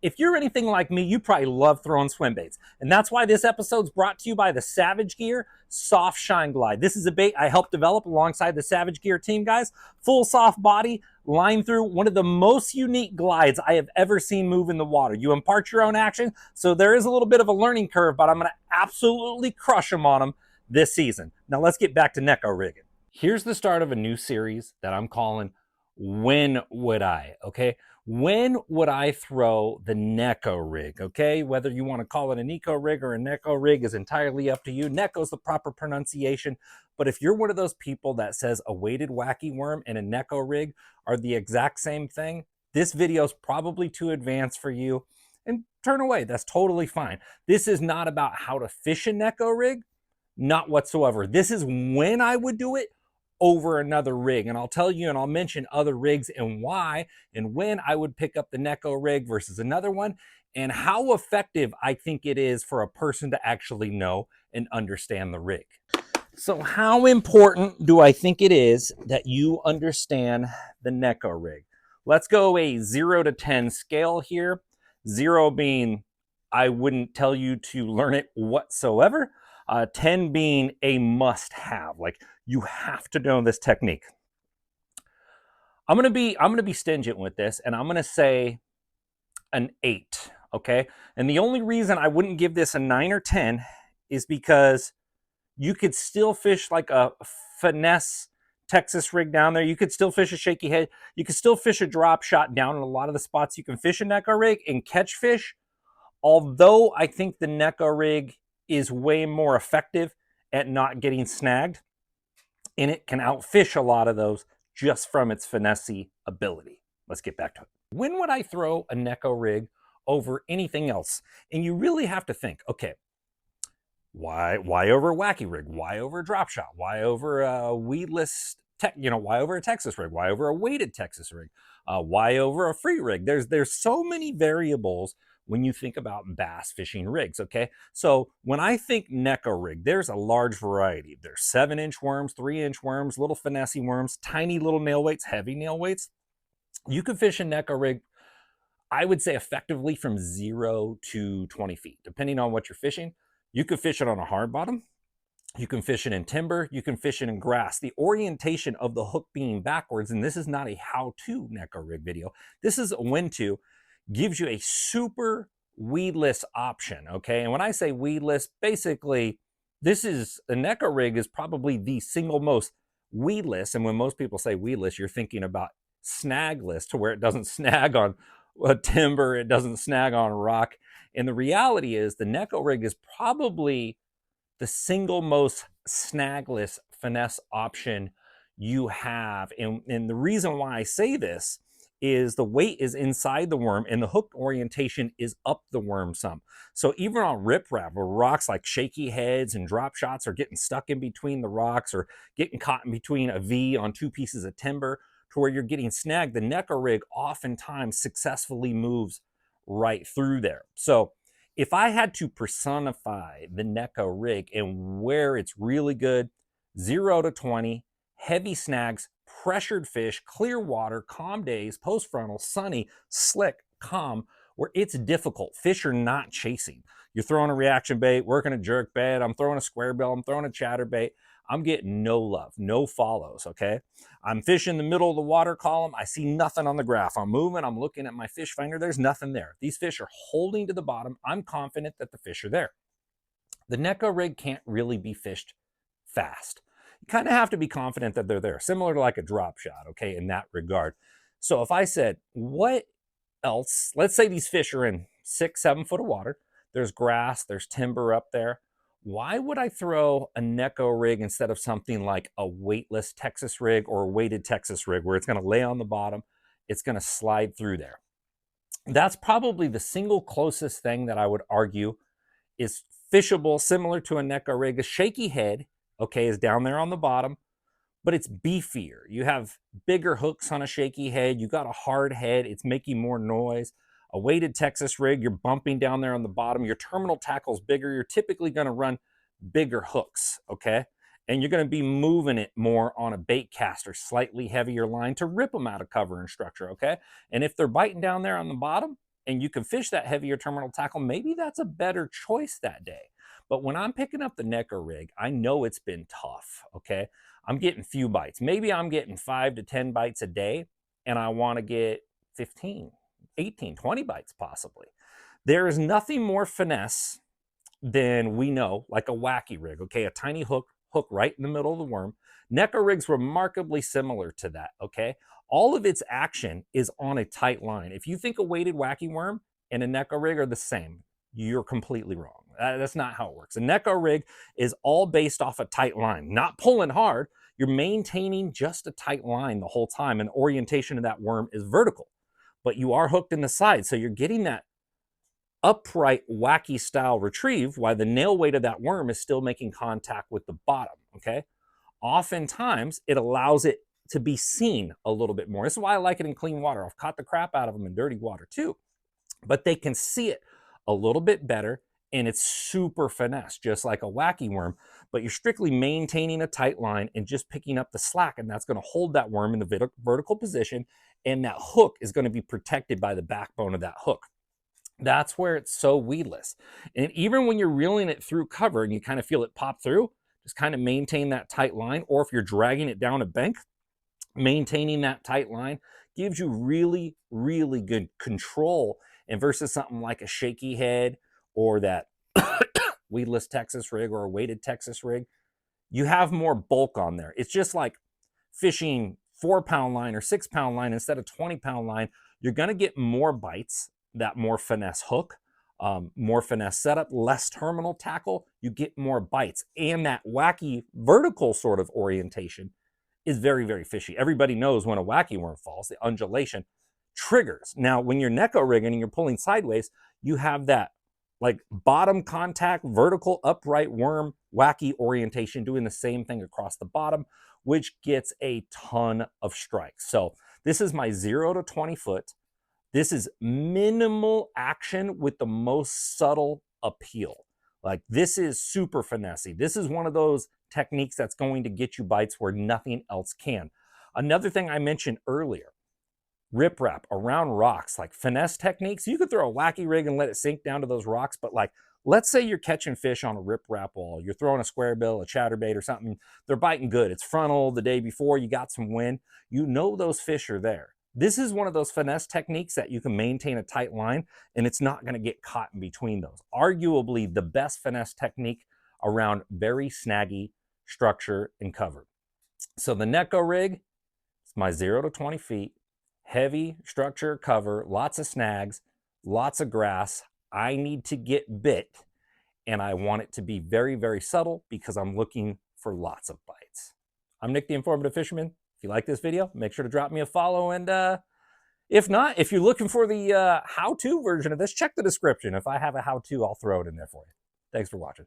If you're anything like me, you probably love throwing swim baits. And that's why this episode's brought to you by the Savage Gear Soft Shine Glide. This is a bait I helped develop alongside the Savage Gear team, guys. Full soft body, line through, one of the most unique glides I have ever seen move in the water. You impart your own action, so there is a little bit of a learning curve, but I'm going to absolutely crush them on them this season. Now let's get back to Neko rigging. Here's the start of a new series that I'm calling When Would I? Okay? When would I throw the Neko rig? Okay, whether you want to call it a Neco rig or a Neko rig is entirely up to you. Neko's the proper pronunciation, but if you're one of those people that says a weighted wacky worm and a Neko rig are the exact same thing, this video is probably too advanced for you, and turn away. That's totally fine. This is not about how to fish a Neko rig, not whatsoever. This is when I would do it over another rig. And I'll tell you and I'll mention other rigs and why and when I would pick up the Neko rig versus another one and how effective I think it is for a person to actually know and understand the rig. So how important do I think it is that you understand the Neko rig? Let's go a 0 to 10 scale here. 0 being I wouldn't tell you to learn it whatsoever. 10 being a must-have. Like, you have to know this technique. I'm gonna be stingent with this, and I'm gonna say an 8. Okay, and the only reason I wouldn't give this a 9 or 10 is because you could still fish like a finesse Texas rig down there. You could still fish a shaky head. You could still fish a drop shot down in a lot of the spots you can fish a Neko rig and catch fish. Although I think the Neko rig is way more effective at not getting snagged, and it can outfish a lot of those just from its finesse ability. Let's get back to it. When would I throw a Neko rig over anything else? And you really have to think, okay, why over a wacky rig? Why over a drop shot? Why over a weedless why over a Texas rig? Why over a weighted Texas rig? Why over a free rig? There's so many variables when you think about bass fishing rigs, okay? So when I think Neko rig, there's a large variety. There's 7-inch worms, 3-inch worms, little finesse worms, tiny little nail weights, heavy nail weights. You can fish a Neko rig, I would say effectively from 0 to 20 feet, depending on what you're fishing. You can fish it on a hard bottom. You can fish it in timber. You can fish it in grass. The orientation of the hook being backwards, and this is not a how-to Neko rig video. This is a when-to, gives you a super weedless option, okay? And when I say weedless, basically, this is, a Neko rig is probably the single most weedless, and when most people say weedless, you're thinking about snagless, to where it doesn't snag on timber, it doesn't snag on rock. And the reality is the Neko rig is probably the single most snagless finesse option you have. And the reason why I say this is the weight is inside the worm and the hook orientation is up the worm some. So even on riprap where rocks like shaky heads and drop shots are getting stuck in between the rocks or getting caught in between a V on 2 pieces of timber to where you're getting snagged, the Neko rig oftentimes successfully moves right through there. So if I had to personify the Neko rig and where it's really good, 0 to 20, heavy snags, pressured fish, clear water, calm days, post frontal, sunny, slick, calm, where it's difficult. Fish are not chasing. You're throwing a reaction bait, working a jerk bait, I'm throwing a square bill, I'm throwing a chatterbait. I'm getting no love, no follows, okay? I'm fishing the middle of the water column. I see nothing on the graph. I'm moving, I'm looking at my fish finder. There's nothing there. These fish are holding to the bottom. I'm confident that the fish are there. The Neko rig can't really be fished fast. You kind of have to be confident that they're there, similar to like a drop shot, okay, in that regard. So if I said, what else? Let's say these fish are in 6, 7 foot of water. There's grass, there's timber up there. Why would I throw a Neko rig instead of something like a weightless Texas rig or a weighted Texas rig where it's going to lay on the bottom, it's going to slide through there? That's probably the single closest thing that I would argue is fishable, similar to a Neko rig. A shaky head, okay, is down there on the bottom, but it's beefier. You have bigger hooks on a shaky head. You got a hard head. It's making more noise. A weighted Texas rig, you're bumping down there on the bottom. Your terminal tackle's bigger. You're typically going to run bigger hooks, okay? And you're going to be moving it more on a bait caster, slightly heavier line to rip them out of cover and structure, okay? And if they're biting down there on the bottom and you can fish that heavier terminal tackle, maybe that's a better choice that day. But when I'm picking up the Neko rig, I know it's been tough, okay? I'm getting few bites. Maybe I'm getting 5 to 10 bites a day, and I want to get 15, 18, 20 bites possibly. There is nothing more finesse than we know, like a wacky rig, okay? A tiny hook right in the middle of the worm. Neko rig's remarkably similar to that, okay? All of its action is on a tight line. If you think a weighted wacky worm and a Neko rig are the same, you're completely wrong. That's not how it works. A Neko rig is all based off a tight line, not pulling hard. You're maintaining just a tight line the whole time, and orientation of that worm is vertical, but you are hooked in the side, so you're getting that upright wacky style retrieve while the nail weight of that worm is still making contact with the bottom, okay? Oftentimes, it allows it to be seen a little bit more. This is why I like it in clean water. I've caught the crap out of them in dirty water too, but they can see it a little bit better, and it's super finesse, just like a wacky worm, but you're strictly maintaining a tight line and just picking up the slack, and that's going to hold that worm in the vertical position, and that hook is going to be protected by the backbone of that hook. That's where it's so weedless. And even when you're reeling it through cover and you kind of feel it pop through, just kind of maintain that tight line. Or if you're dragging it down a bank, maintaining that tight line gives you really, really good control. And versus something like a shaky head or that weedless Texas rig or a weighted Texas rig, you have more bulk on there. It's just like fishing 4-pound line or 6-pound line instead of 20-pound line. You're going to get more bites, that more finesse hook, more finesse setup, less terminal tackle, you get more bites. And that wacky vertical sort of orientation is very, very fishy. Everybody knows when a wacky worm falls, the undulation triggers. Now, when you're Neko rigging and you're pulling sideways, you have that like bottom contact, vertical upright worm, wacky orientation doing the same thing across the bottom, which gets a ton of strikes. So this is my 0 to 20 foot. This is minimal action with the most subtle appeal. Like this is super finessey. This is one of those techniques that's going to get you bites where nothing else can. Another thing I mentioned earlier, riprap around rocks, like finesse techniques. You could throw a wacky rig and let it sink down to those rocks, but like, let's say you're catching fish on a riprap wall. You're throwing a square bill, a chatterbait or something. They're biting good. It's frontal the day before. You got some wind. You know those fish are there. This is one of those finesse techniques that you can maintain a tight line and it's not going to get caught in between those. Arguably the best finesse technique around very snaggy structure and cover. So the Neko rig, it's my 0 to 20 feet, heavy structure cover, lots of snags, lots of grass. I need to get bit and I want it to be very, very subtle because I'm looking for lots of bites. I'm Nick the Informative Fisherman. If you like this video, make sure to drop me a follow. And if not, if you're looking for the how-to version of this, check the description. If I have a how-to, I'll throw it in there for you. Thanks for watching.